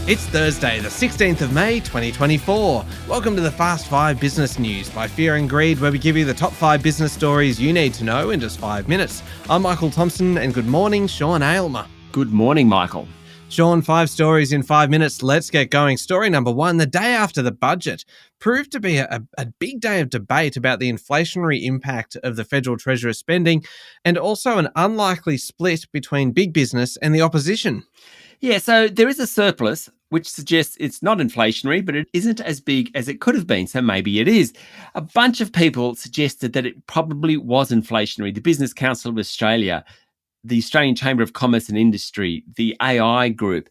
It's Thursday, the 16th of May, 2024. Welcome to the Fast 5 Business News by Fear and Greed, where we give you the top 5 business stories you need to know in just 5 minutes. I'm Michael Thompson, and good morning, Sean Aylmer. Good morning, Michael. Sean, 5 stories in 5 minutes. Let's get going. Story number 1, the day after the budget proved to be a big day of debate about the inflationary impact of the Federal Treasurer's spending, and also an unlikely split between big business and the opposition. Yeah, so there is a surplus, which suggests it's not inflationary, but it isn't as big as it could have been, so maybe it is. A bunch of people suggested that it probably was inflationary. The Business Council of Australia, the Australian Chamber of Commerce and Industry, the AI Group.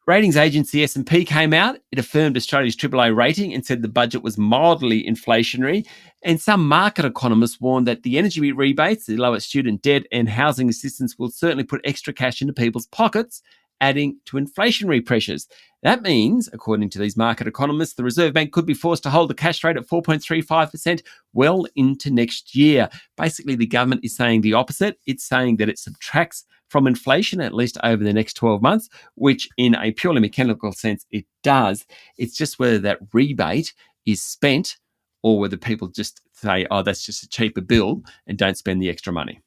Ratings agency S&P came out. It affirmed Australia's AAA rating and said the budget was mildly inflationary. And some market economists warned that the energy rebates, the lower student debt and housing assistance will certainly put extra cash into people's pockets, adding to inflationary pressures. That means, according to these market economists, the Reserve Bank could be forced to hold the cash rate at 4.35% well into next year. Basically, the government is saying the opposite. It's saying that it subtracts from inflation, at least over the next 12 months, which in a purely mechanical sense, it does. It's just whether that rebate is spent or whether people just say, oh, that's just a cheaper bill and don't spend the extra money.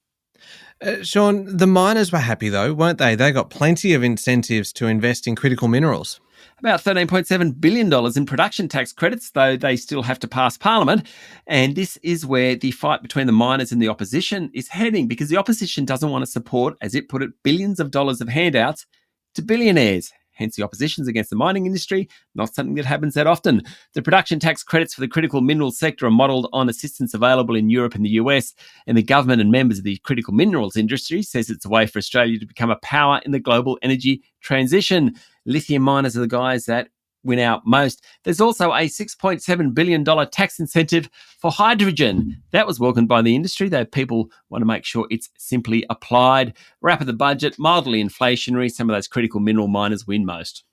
Sean, the miners were happy though, weren't they? They got plenty of incentives to invest in critical minerals. About $13.7 billion in production tax credits, though they still have to pass Parliament. And this is where the fight between the miners and the opposition is heading, because the opposition doesn't want to support, as it put it, billions of dollars of handouts to billionaires. Hence the opposition's against the mining industry, not something that happens that often. The production tax credits for the critical minerals sector are modelled on assistance available in Europe and the US, and the government and members of the critical minerals industry says it's a way for Australia to become a power in the global energy transition. Lithium miners are the guys that win out most. There's also a $6.7 billion tax incentive for hydrogen. That was welcomed by the industry, though people want to make sure it's simply applied. Wrap of the budget, mildly inflationary. Some of those critical mineral miners win most.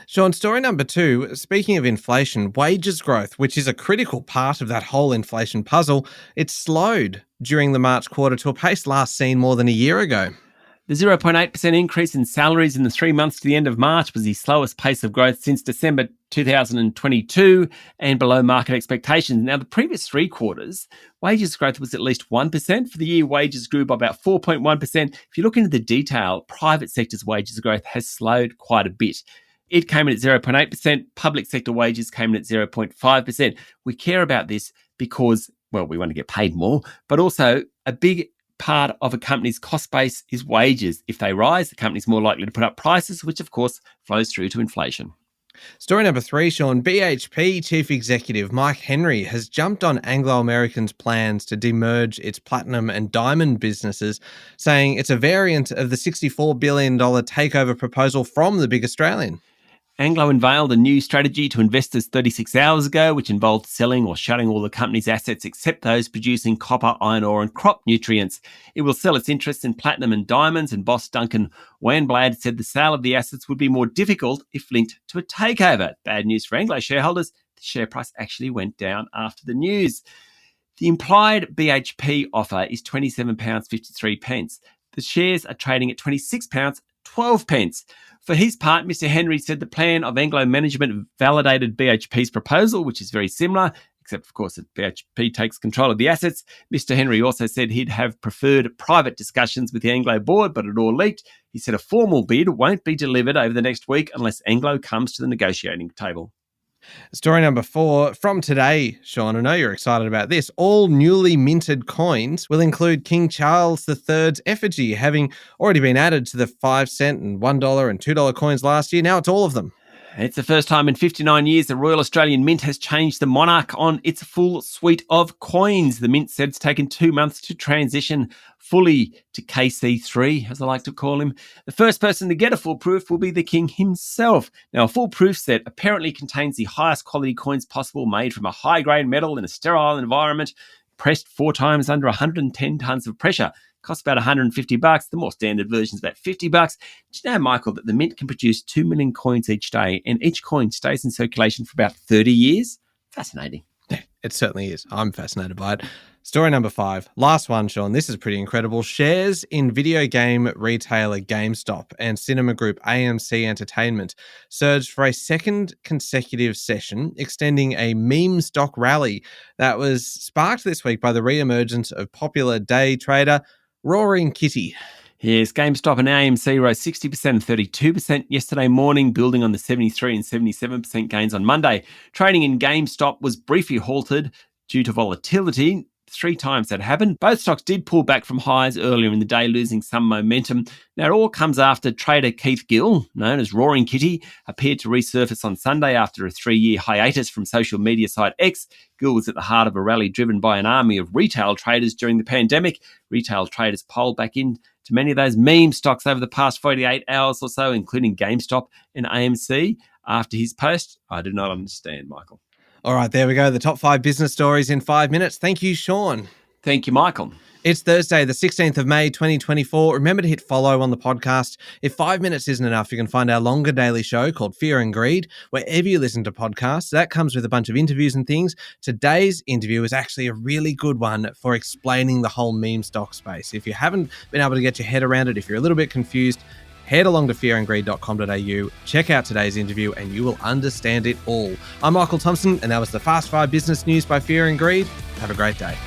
Sean, story number 2, speaking of inflation, wages growth, which is a critical part of that whole inflation puzzle, it slowed during the March quarter to a pace last seen more than a year ago. The 0.8% increase in salaries in the 3 months to the end of March was the slowest pace of growth since December 2022 and below market expectations. Now, the previous 3 quarters, wages growth was at least 1%. For the year, wages grew by about 4.1%. If you look into the detail, private sector's wages growth has slowed quite a bit. It came in at 0.8%. Public sector wages came in at 0.5%. We care about this because, well, we want to get paid more, but also a big part of a company's cost base is wages. If they rise, the company's more likely to put up prices, which of course flows through to inflation. Story number 3, Sean. BHP Chief Executive Mike Henry has jumped on Anglo American's plans to demerge its platinum and diamond businesses, saying it's a variant of the $64 billion takeover proposal from the big Australian. Anglo unveiled a new strategy to investors 36 hours ago, which involved selling or shutting all the company's assets except those producing copper, iron ore and crop nutrients. It will sell its interests in platinum and diamonds, and boss Duncan Wanblad said the sale of the assets would be more difficult if linked to a takeover. Bad news for Anglo shareholders. The share price actually went down after the news. The implied BHP offer is £27.53. The shares are trading at £26.12. For his part, Mr. Henry said the plan of Anglo management validated BHP's proposal, which is very similar, except, of course, that BHP takes control of the assets. Mr. Henry also said he'd have preferred private discussions with the Anglo board, but it all leaked. He said a formal bid won't be delivered over the next week unless Anglo comes to the negotiating table. Story number 4, from today, Sean, I know you're excited about this. All newly minted coins will include King Charles III's effigy, having already been added to the 5-cent and $1 and $2 coins last year. Now it's all of them. It's the first time in 59 years the Royal Australian Mint has changed the monarch on its full suite of coins. The Mint said it's taken 2 months to transition fully to KC3, as I like to call him. The first person to get a full proof will be the King himself. Now, a full proof set apparently contains the highest quality coins possible, made from a high-grade metal in a sterile environment, pressed 4 times under 110 tons of pressure. Costs about $150. The more standard version is about $50. Do you know, Michael, that the Mint can produce 2 million coins each day, and each coin stays in circulation for about 30 years? Fascinating. It certainly is. I'm fascinated by it. Story number 5. Last one, Sean. This is pretty incredible. Shares in video game retailer GameStop and cinema group AMC Entertainment surged for a second consecutive session, extending a meme stock rally that was sparked this week by the re-emergence of popular day trader Roaring Kitty. Yes, GameStop and AMC rose 60% and 32% yesterday morning, building on the 73 and 77% gains on Monday. Trading in GameStop was briefly halted due to volatility. 3 times that happened. Both stocks did pull back from highs earlier in the day, losing some momentum. Now, it all comes after trader Keith Gill, known as Roaring Kitty, appeared to resurface on Sunday after a 3-year hiatus from social media site X. Gill was at the heart of a rally driven by an army of retail traders during the pandemic. Retail traders poled back in to many of those meme stocks over the past 48 hours or so, including GameStop and AMC. After his post, I do not understand, Michael. All right, there we go. The top 5 business stories in 5 minutes. Thank you, Sean. Thank you, Michael. It's Thursday, the 16th of May, 2024. Remember to hit follow on the podcast. If 5 minutes isn't enough, you can find our longer daily show called Fear and Greed, wherever you listen to podcasts. That comes with a bunch of interviews and things. Today's interview is actually a really good one for explaining the whole meme stock space. If you haven't been able to get your head around it, if you're a little bit confused, head along to fearandgreed.com.au, check out today's interview, and you will understand it all. I'm Michael Thompson, and that was the Fast 5 Business News by Fear and Greed. Have a great day.